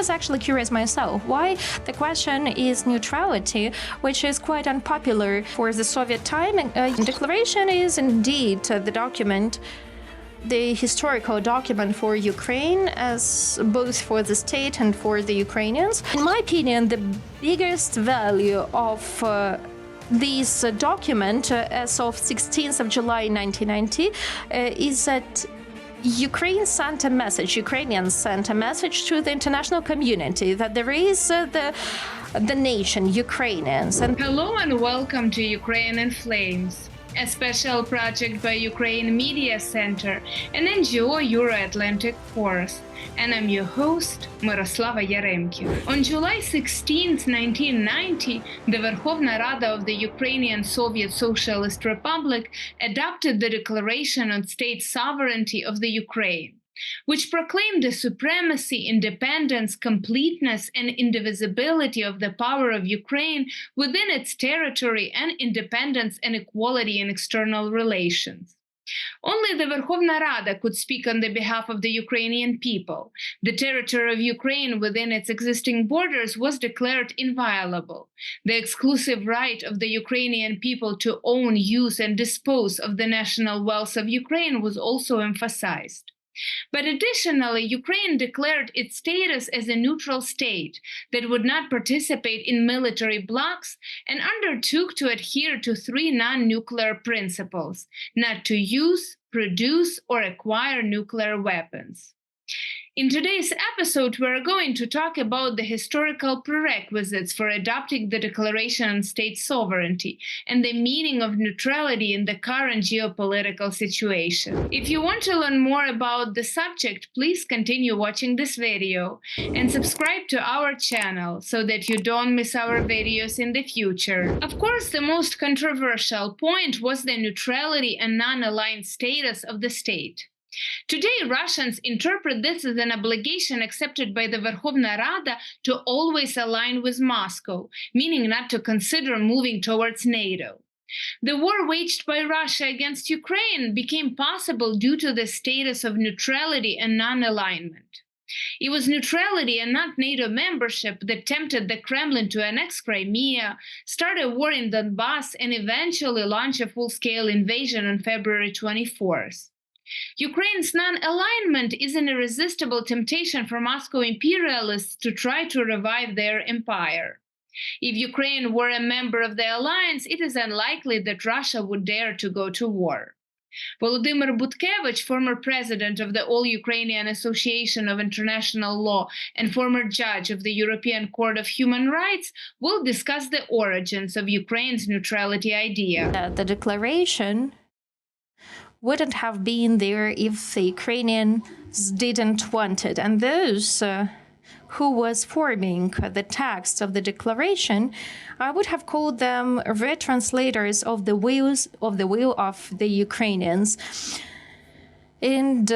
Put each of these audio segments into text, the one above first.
was actually curious myself why the question is neutrality, which is quite unpopular for the Soviet time. Declaration is indeed the document, the historical document for Ukraine, as both for the state and for the Ukrainians. In my opinion, the biggest value of this document as of 16th of July 1990 is that Ukrainians sent a message to the international community that there is the nation, Ukrainians. Hello and welcome to Ukraine in Flames, a special project by Ukraine Media Center and NGO Euro-Atlantic Force. And I'm your host, Myroslava Yaremki. On July 16, 1990, the Verkhovna Rada of the Ukrainian Soviet Socialist Republic adopted the Declaration on State Sovereignty of the Ukraine, which proclaimed the supremacy, independence, completeness, and indivisibility of the power of Ukraine within its territory and independence and equality in external relations. Only the Verkhovna Rada could speak on the behalf of the Ukrainian people. The territory of Ukraine within its existing borders was declared inviolable. The exclusive right of the Ukrainian people to own, use, and dispose of the national wealth of Ukraine was also emphasized. But additionally, Ukraine declared its status as a neutral state that would not participate in military blocs and undertook to adhere to three non-nuclear principles: not to use, produce, or acquire nuclear weapons. In today's episode, we're going to talk about the historical prerequisites for adopting the Declaration on State Sovereignty and the meaning of neutrality in the current geopolitical situation. If you want to learn more about the subject, please continue watching this video and subscribe to our channel so that you don't miss our videos in the future. Of course, the most controversial point was the neutrality and non-aligned status of the state. Today, Russians interpret this as an obligation accepted by the Verkhovna Rada to always align with Moscow, meaning not to consider moving towards NATO. The war waged by Russia against Ukraine became possible due to the status of neutrality and non-alignment. It was neutrality and not NATO membership that tempted the Kremlin to annex Crimea, start a war in Donbass, and eventually launch a full-scale invasion on February 24th. Ukraine's non-alignment is an irresistible temptation for Moscow imperialists to try to revive their empire. If Ukraine were a member of the alliance, it is unlikely that Russia would dare to go to war. Volodymyr Butkevych, former president of the All-Ukrainian Association of International Law and former judge of the European Court of Human Rights, will discuss the origins of Ukraine's neutrality idea. The declaration wouldn't have been there if the Ukrainians didn't want it. And those who was forming the text of the declaration, I would have called them retranslators of the will of the Ukrainians. And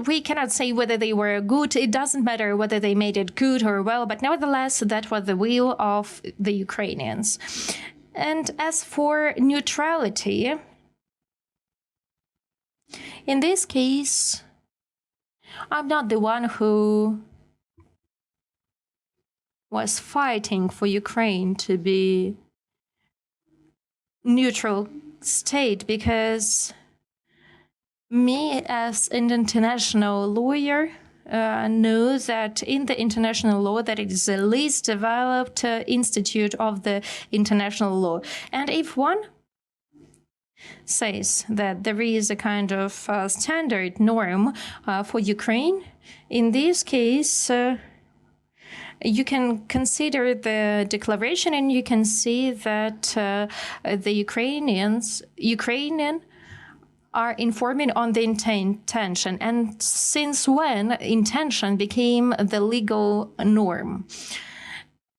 we cannot say whether they were good. It doesn't matter whether they made it good or well, but nevertheless, that was the will of the Ukrainians. And as for neutrality, in this case, I'm not the one who was fighting for Ukraine to be neutral state, because me as an international lawyer know that in the international law that it is the least developed institute of the international law. And if one says that there is a kind of standard norm for Ukraine, in this case, you can consider the declaration and you can see that the Ukrainian are informing on the intention, and since when intention became the legal norm.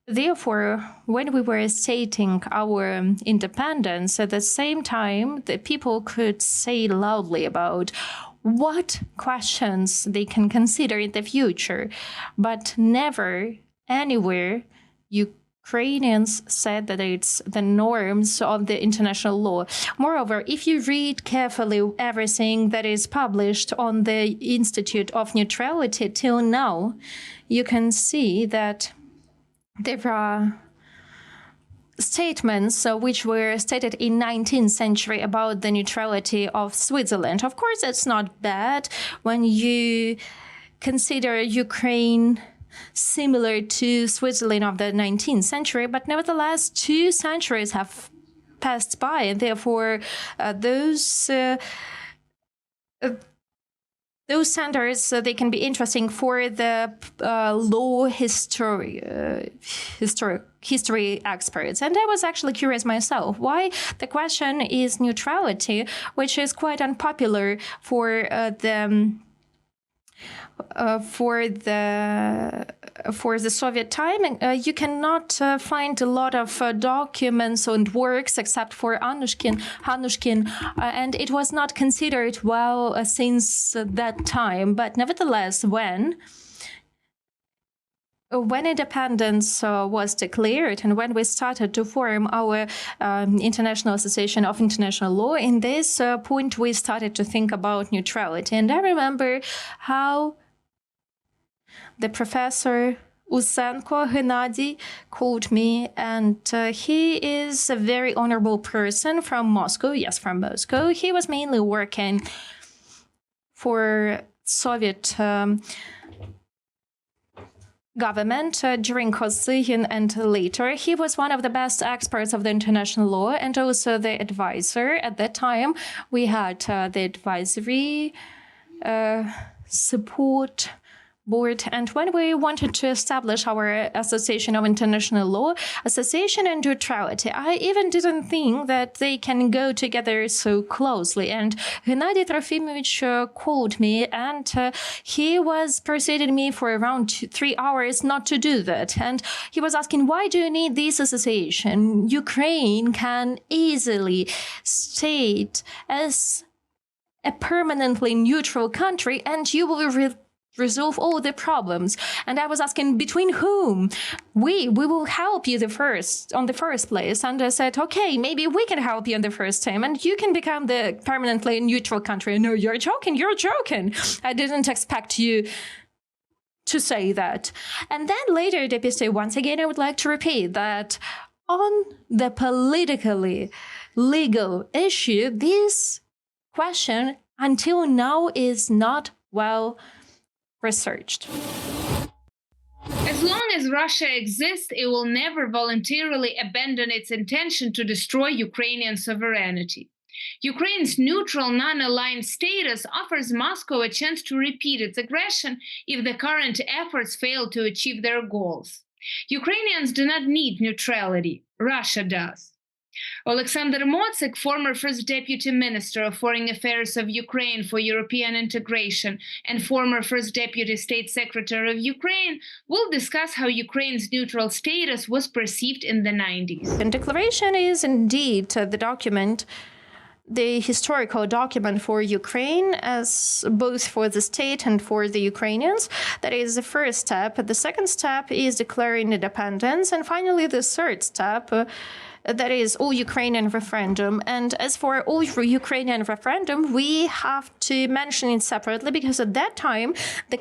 Therefore, when we were stating our independence, at the same time, the people could say loudly about what questions they can consider in the future, but never anywhere you Ukrainians said that it's the norms of the international law. Moreover, if you read carefully everything that is published on the Institute of Neutrality till now, you can see that there are statements which were stated in 19th century about the neutrality of Switzerland. Of course, it's not bad when you consider Ukraine similar to Switzerland of the 19th century, but nevertheless, 2 centuries have passed by, and therefore those centers they can be interesting for the law history experts. And I was actually curious myself why the question is neutrality, which is quite unpopular for the Soviet time. You cannot find a lot of documents and works except for Hanushkin, and it was not considered well since that time. But nevertheless, when independence was declared and when we started to form our International Association of International Law, in this point we started to think about neutrality. And I remember how the professor Usenko Gennady called me, and he is a very honorable person from Moscow. Yes, from Moscow. He was mainly working for Soviet government during Kosygin and later. He was one of the best experts of the international law and also the advisor. At that time, we had the advisory support board. And when we wanted to establish our Association of International Law, association and neutrality, I even didn't think that they can go together so closely. And Gennady Trofimovich called me, and he was persuading me for around 3 hours not to do that. And he was asking, why do you need this association? Ukraine can easily state as a permanently neutral country, and you will resolve all the problems. And I was asking, between whom? We will help you on the first place. And I said, okay, maybe we can help you on the first time, and you can become the permanently neutral country. No, you're joking. I didn't expect you to say that. And then later, Depiste, once again, I would like to repeat that on the politically legal issue, this question until now is not well researched. As long as Russia exists, it will never voluntarily abandon its intention to destroy Ukrainian sovereignty. Ukraine's neutral, non-aligned status offers Moscow a chance to repeat its aggression if the current efforts fail to achieve their goals. Ukrainians do not need neutrality. Russia does. Alexander Motsyk, former First Deputy Minister of Foreign Affairs of Ukraine for European integration and former First Deputy State Secretary of Ukraine, will discuss how Ukraine's neutral status was perceived in the 90s. The declaration is indeed the historical document for Ukraine, as both for the state and for the Ukrainians. That is the first step. The second step is declaring independence. And finally, the third step, that is All-Ukrainian referendum. And as for All-Ukrainian referendum, we have to mention it separately because at that time, the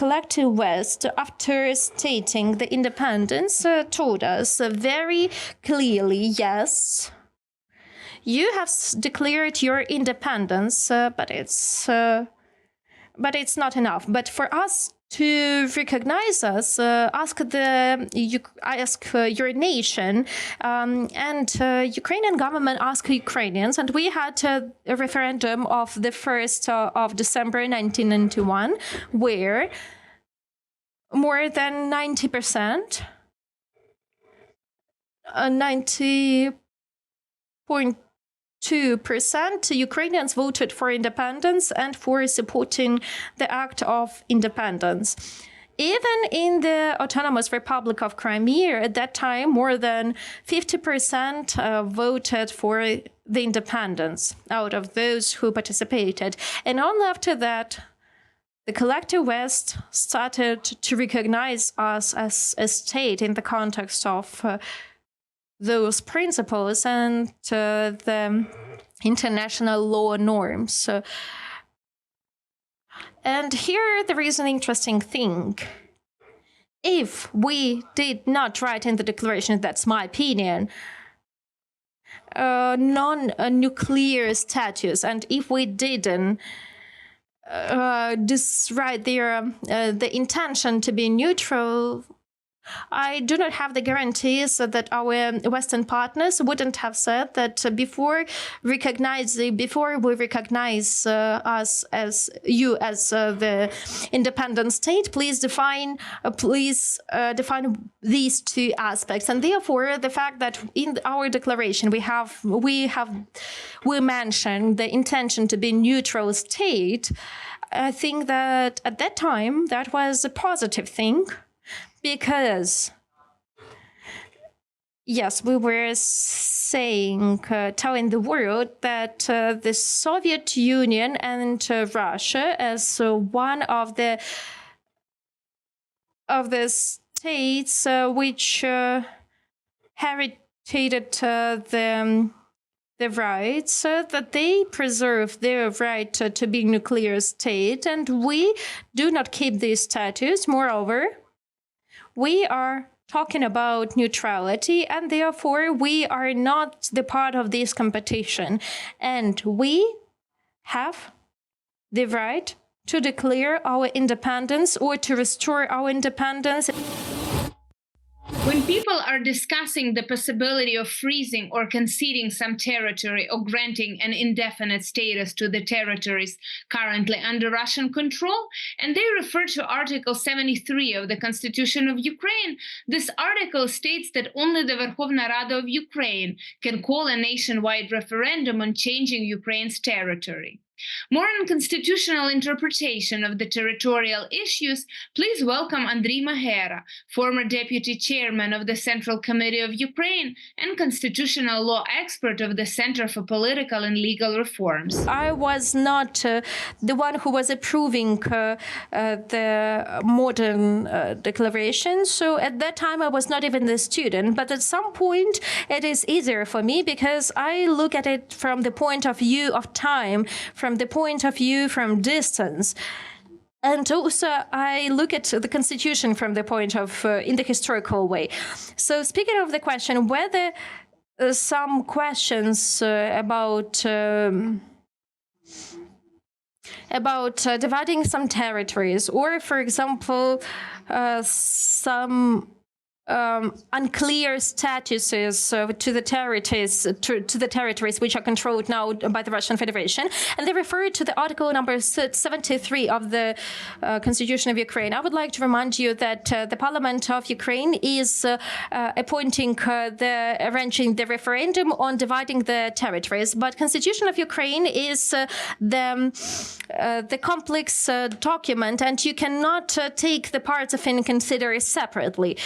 collective West, after stating the independence, told us very clearly, yes, you have declared your independence, but it's not enough. But for us to recognize us, ask your nation, and Ukrainian government asked Ukrainians, and we had a referendum of the 1st of December 1991, where more than 90%, 90.2% Ukrainians voted for independence and for supporting the act of independence. Even in the Autonomous Republic of Crimea, at that time, more than 50% voted for the independence out of those who participated. And only after that, the collective West started to recognize us as a state in the context of those principles and the international law norms. And here there is an interesting thing. If we did not write in the declaration, that's my opinion, non-nuclear status, and if we didn't write the intention to be neutral, I do not have the guarantees that our Western partners wouldn't have said that before we recognize us as the independent state, please define these two aspects. And therefore, the fact that in our declaration we mentioned the intention to be neutral state, I think that at that time that was a positive thing. Because, yes, we were telling the world that the Soviet Union and Russia, as one of the states which heritated the rights, that they preserve their right to be nuclear state, and we do not keep this status. Moreover, we are talking about neutrality, and therefore we are not the part of this competition. And we have the right to declare our independence or to restore our independence. When people are discussing the possibility of freezing or conceding some territory or granting an indefinite status to the territories currently under Russian control, and they refer to Article 73 of the Constitution of Ukraine, this article states that only the Verkhovna Rada of Ukraine can call a nationwide referendum on changing Ukraine's territory. More on constitutional interpretation of the territorial issues, please welcome Andriy Mahera, former deputy chairman of the Central Committee of Ukraine and constitutional law expert of the Center for Political and Legal Reforms. I was not the one who was approving the modern declaration, so at that time I was not even the student, but at some point it is easier for me because I look at it from the point of view of time, from the point of view from distance. And also, I look at the Constitution from the point of, in the historical way. So speaking of the question, whether some questions about dividing some territories, or for example, some unclear statuses to the territories which are controlled now by the Russian Federation, and they refer to the article number 73 of the Constitution of Ukraine. I would like to remind you that the Parliament of Ukraine is arranging the referendum on dividing the territories, but Constitution of Ukraine is the complex document, and you cannot take the parts of it and consider it separately.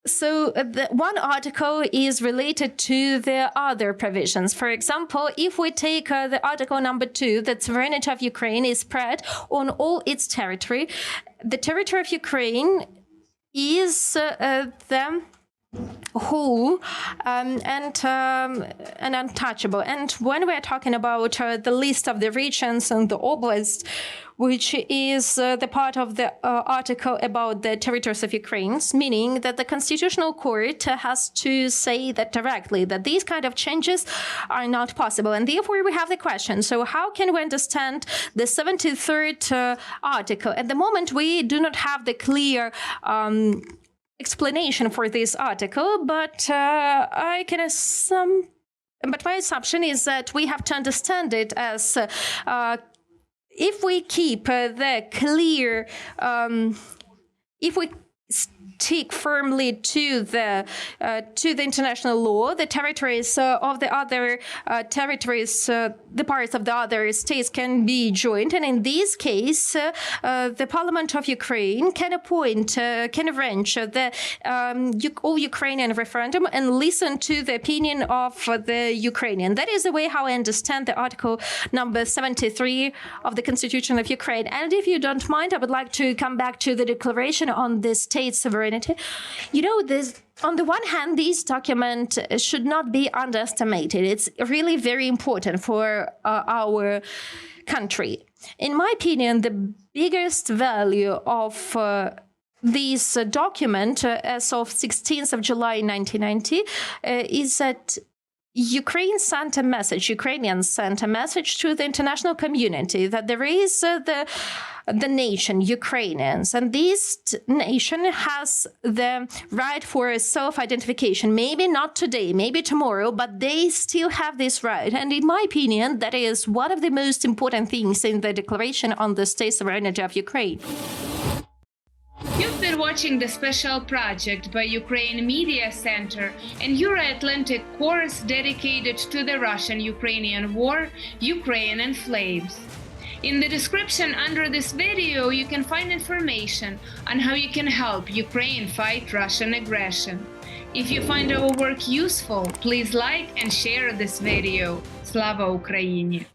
So one article is related to the other provisions. For example, if we take the article number 2, that sovereignty of Ukraine is spread on all its territory, the territory of Ukraine is the whole and untouchable. And when we're talking about the list of the regions and the oblasts, which is the part of the article about the territories of Ukraine, meaning that the Constitutional Court has to say that directly, that these kind of changes are not possible. And therefore, we have the question, so how can we understand the 73rd article? At the moment, we do not have the clear explanation for this article, but my assumption is that we have to understand it as if we keep the clear, if we stick firmly to the international law. The territories of the other territories, the parts of the other states can be joined, and in this case, the Parliament of Ukraine can appoint, can arrange the All-Ukrainian referendum and listen to the opinion of the Ukrainian. That is the way how I understand the Article number 73 of the Constitution of Ukraine. And if you don't mind, I would like to come back to the declaration on the state sovereignty. You know, this, on the one hand, this document should not be underestimated. It's really very important for our country. In my opinion, the biggest value of this document as of 16th of July 1990 is that Ukrainians sent a message to the international community that there is the nation, Ukrainians, and this nation has the right for self-identification. Maybe not today, maybe tomorrow, but they still have this right. And in my opinion, that is one of the most important things in the Declaration on the State Sovereignty of Ukraine. You've been watching the special project by Ukraine Media Center and Euro-Atlantic course dedicated to the Russian-Ukrainian war, Ukraine in Flames. In the description under this video, you can find information on how you can help Ukraine fight Russian aggression. If you find our work useful, please like and share this video. Slava Ukraini!